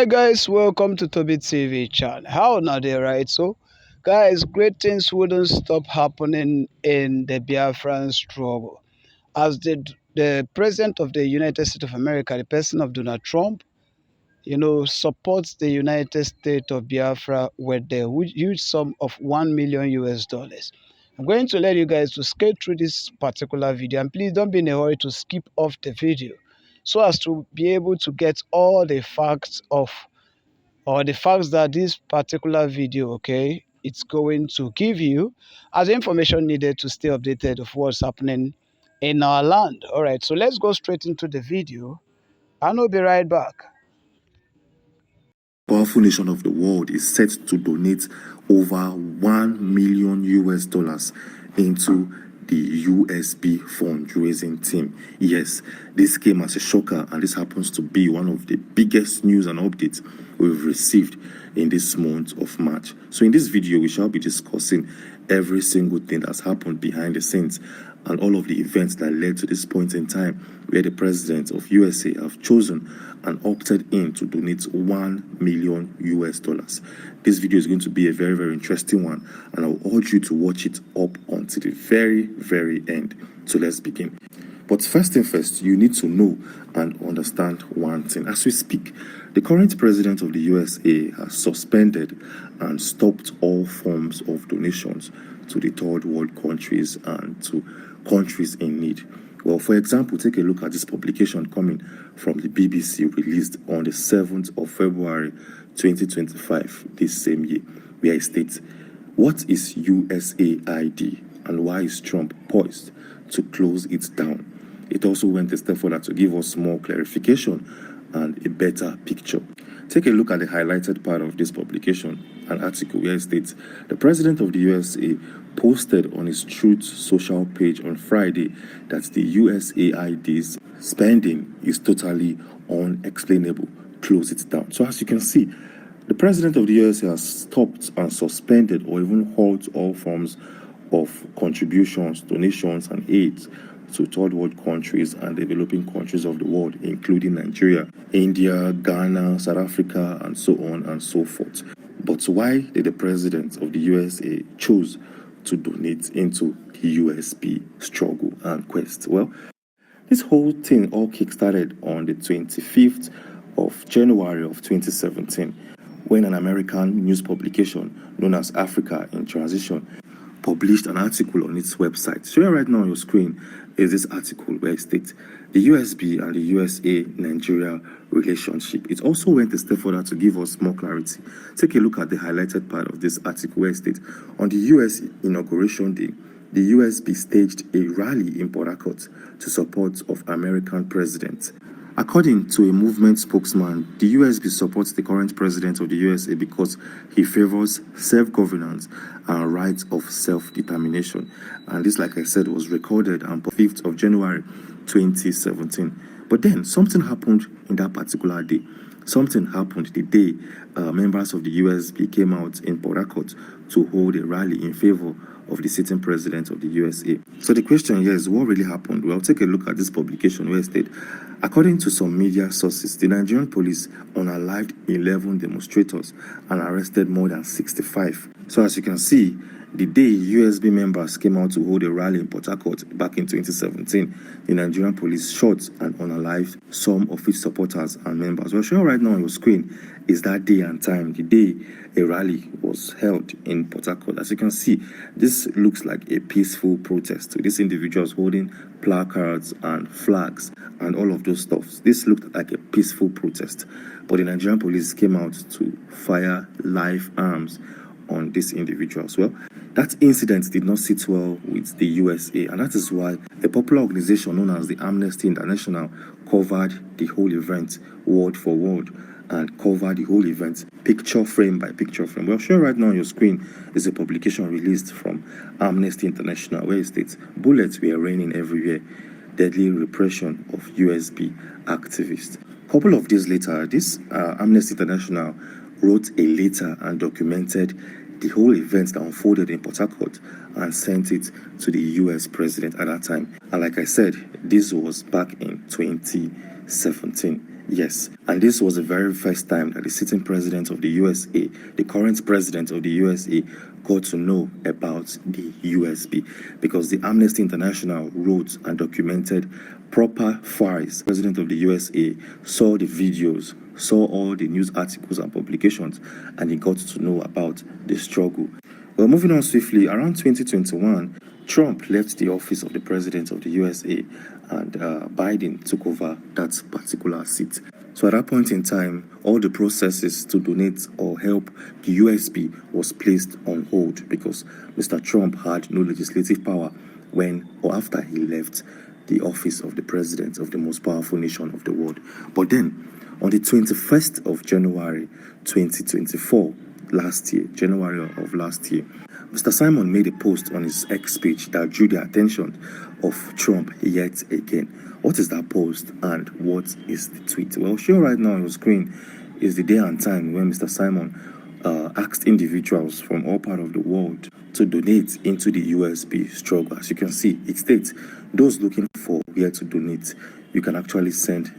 Alright guys, welcome to TOBI TV channel. How now there, right? So guys, great things wouldn't stop happening in the Biafran struggle. As the president of the United States of America, the person of Donald Trump, supports the United States of Biafra with the huge sum of 1 million US dollars. I'm going to let you guys to skate through this particular video, and please don't be in a hurry to skip off the video so as to be able to get all the facts that this particular video, okay, it's going to give you as information needed to stay updated of what's happening in our land. All right, so let's go straight into the video and I'll be right back. Powerful nation of the world is set to donate over 1 million US dollars into the USB fundraising team. Yes, this came as a shocker, and this happens to be one of the biggest news and updates we've received in this month of March. So in this video, we shall be discussing every single thing that's happened behind the scenes and all of the events that led to this point in time where the president of USA have chosen and opted in to donate 1 million US dollars. This video is going to be a very, very interesting one, and I will urge you to watch it up until the very, very end. So let's begin. But first thing first, you need to know and understand one thing. As we speak, the current president of the USA has suspended and stopped all forms of donations to the third world countries and to countries in need. Well, for example, take a look at this publication coming from the BBC, released on the 7th of February 2025, this same year, where it states, "What is USAID and why is Trump poised to close it down?" It also went a step further to give us more clarification and a better picture. Take a look at the highlighted part of this publication, an article where it states, "The president of the USA posted on his Truth social page on Friday that the USAID's spending is totally unexplainable. Close it down." So as you can see, the president of the USA has stopped and suspended or even halted all forms of contributions, donations, and aid to third world countries and developing countries of the world, including Nigeria, India, Ghana, South Africa, and so on and so forth. But why did the president of the USA choose to donate into the USB struggle and quest? Well, this whole thing all kickstarted on the 25th of January of 2017, when an American news publication known as Africa in Transition published an article on its website. Showing right now on your screen is this article where it states, "The USB and the USA-Nigeria relationship." It also went a step further to give us more clarity. Take a look at the highlighted part of this article where it states, "On the US inauguration day, the USB staged a rally in Port Harcourt to support of American president." According to a movement spokesman, the USB supports the current president of the USA because he favors self-governance and rights of self-determination. And this, like I said, was recorded on the 5th of January 2017. But then something happened in that particular day. Something happened the day members of the USB came out in Port Harcourt to hold a rally in favor of the sitting president of the USA. So the question here is, what really happened? Well, take a look at this publication where it stated, according to some media sources, the Nigerian police unalived 11 demonstrators and arrested more than 65. So as you can see, the day USB members came out to hold a rally in Port Harcourt back in 2017, the Nigerian police shot and unalived some of its supporters and members. Well, showing right now on your screen is that day and time, the day a rally was held in Port Harcourt. As you can see, this looks like a peaceful protest. These individuals holding placards and flags and all of those stuff. This looked like a peaceful protest, but the Nigerian police came out to fire live arms on these individuals. Well, that incident did not sit well with the USA, and that is why a popular organization known as the Amnesty International covered the whole event word for word and covered the whole event picture frame by picture frame. Well, sure, right now on your screen is a publication released from Amnesty International where it states, "Bullets were raining everywhere, deadly repression of USB activists." A couple of days later, this Amnesty International wrote a letter and documented the whole event that unfolded in Port Harcourt and sent it to the US president at that time. And like I said, this was back in 2017. Yes, and this was the very first time that the sitting president of the USA, the current president of the USA, got to know about the USB because the Amnesty International wrote and documented proper files. The president of the USA saw the videos, saw all the news articles and publications, and he got to know about the struggle. Well, moving on swiftly, around 2021, Trump left the office of the president of the USA and Biden took over that particular seat. So at that point in time, all the processes to donate or help the USB was placed on hold because Mr. Trump had no legislative power when or after he left the office of the president of the most powerful nation of the world. But then, on the 21st of January 2024, January of last year, Mr. Simon made a post on his X page that drew the attention of Trump yet again. What is that post and what is the tweet? Well, shown right now on your screen is the day and time when Mr. Simon asked individuals from all parts of the world to donate into the USB struggle. As you can see, it states those looking for where to donate. You can actually send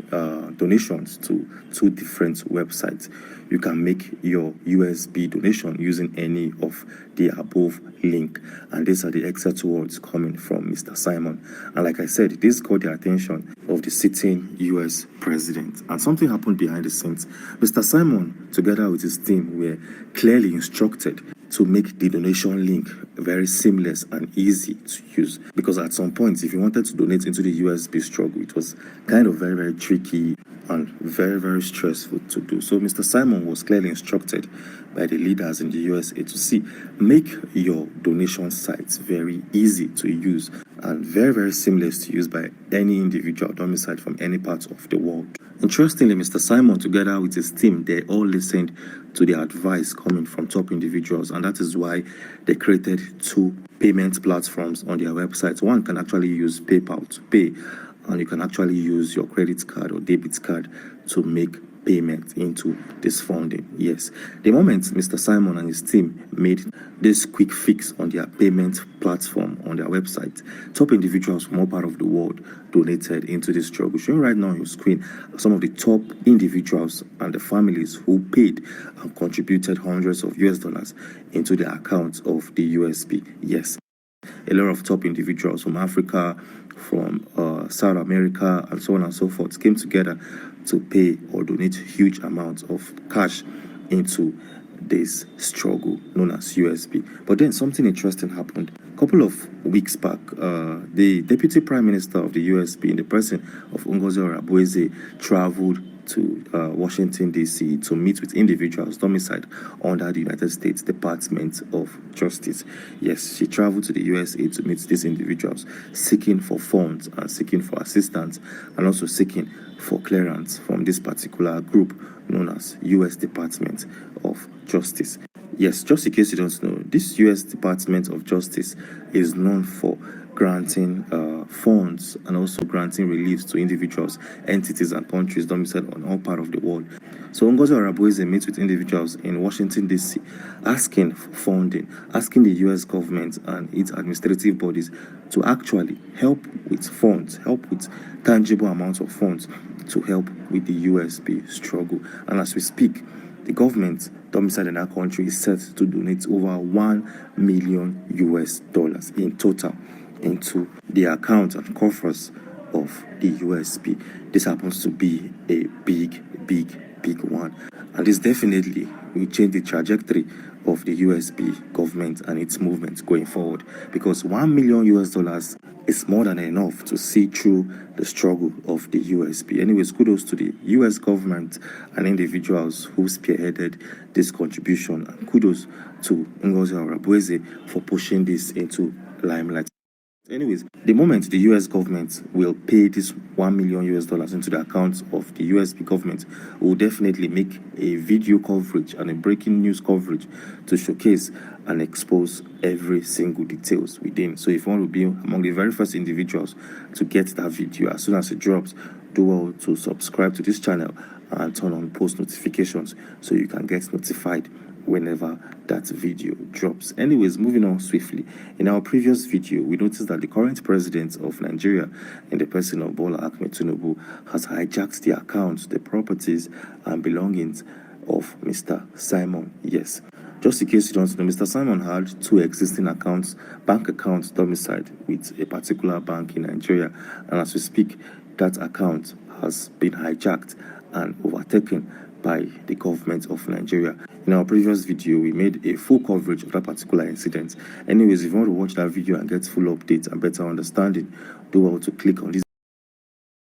donations to two different websites. You can make your USB donation using any of the above link. And these are the exact words coming from Mr. Simon. And like I said, this got the attention of the sitting US president. And something happened behind the scenes. Mr. Simon, together with his team, were clearly instructed to make the donation link very seamless and easy to use. Because at some point, if you wanted to donate into the USB struggle, it was kind of very, very tricky and very, very stressful to do. So Mr. Simon was clearly instructed by the leaders in the USA to see, make your donation sites very easy to use and very, very seamless to use by any individual domiciled from any part of the world. Interestingly, Mr. Simon, together with his team, they all listened to the advice coming from top individuals, and that is why they created two payment platforms on their website. One can actually use PayPal to pay, and you can actually use your credit card or debit card to make payment into this funding. Yes, the moment Mr. Simon and his team made this quick fix on their payment platform on their website, top individuals from all part of the world donated into this struggle. Showing right now on your screen some of the top individuals and the families who paid and contributed hundreds of US dollars into the accounts of the USB. Yes, a lot of top individuals from Africa, from South America, and so on and so forth came together to pay or donate huge amounts of cash into this struggle known as USB. But then something interesting happened. A couple of weeks back, the Deputy Prime Minister of the USB, in the person of Ngozi Orabueze, traveled to Washington, D.C. to meet with individuals domiciled under the United States Department of Justice. Yes, she traveled to the USA to meet these individuals, seeking for funds and seeking for assistance, and also seeking for clearance from this particular group known as U.S. Department of Justice. Yes, just in case you don't know, this U.S. Department of Justice is known for granting funds and also granting reliefs to individuals, entities, and countries domiciled on all parts of the world. So Ngozi Orabueze meets with individuals in Washington, D.C., asking for funding, asking the U.S. government and its administrative bodies to actually help with funds, help with tangible amounts of funds to help with the USB struggle. And as we speak, the government domiciled in our country is set to donate over 1 million US dollars in total into the account and coffers of the USB. This happens to be a big one, and this definitely will change the trajectory of the USB government and its movement going forward, because 1 million US dollars is more than enough to see through the struggle of the USB. Anyways, kudos to the US government and individuals who spearheaded this contribution, and kudos to Ngozi Orabueze for pushing this into limelight. Anyways, the moment the US government will pay this 1 million US dollars into the accounts of the USB government, will definitely make a video coverage and a breaking news coverage to showcase and expose every single details within. So if you want to be among the very first individuals to get that video as soon as it drops, do well to subscribe to this channel and turn on post notifications so you can get notified whenever that video drops. Anyways, moving on swiftly. In our previous video, we noticed that the current president of Nigeria, in the person of Bola Ahmed Tinubu, has hijacked the accounts, the properties, and belongings of Mr. Simon. Yes. Just in case you don't know, Mr. Simon had two existing accounts, bank accounts domiciled with a particular bank in Nigeria. And as we speak, that account has been hijacked and overtaken by the government of Nigeria. In our previous video, we made a full coverage of that particular incident. Anyways, if you want to watch that video and get full updates and better understanding, do well to click on this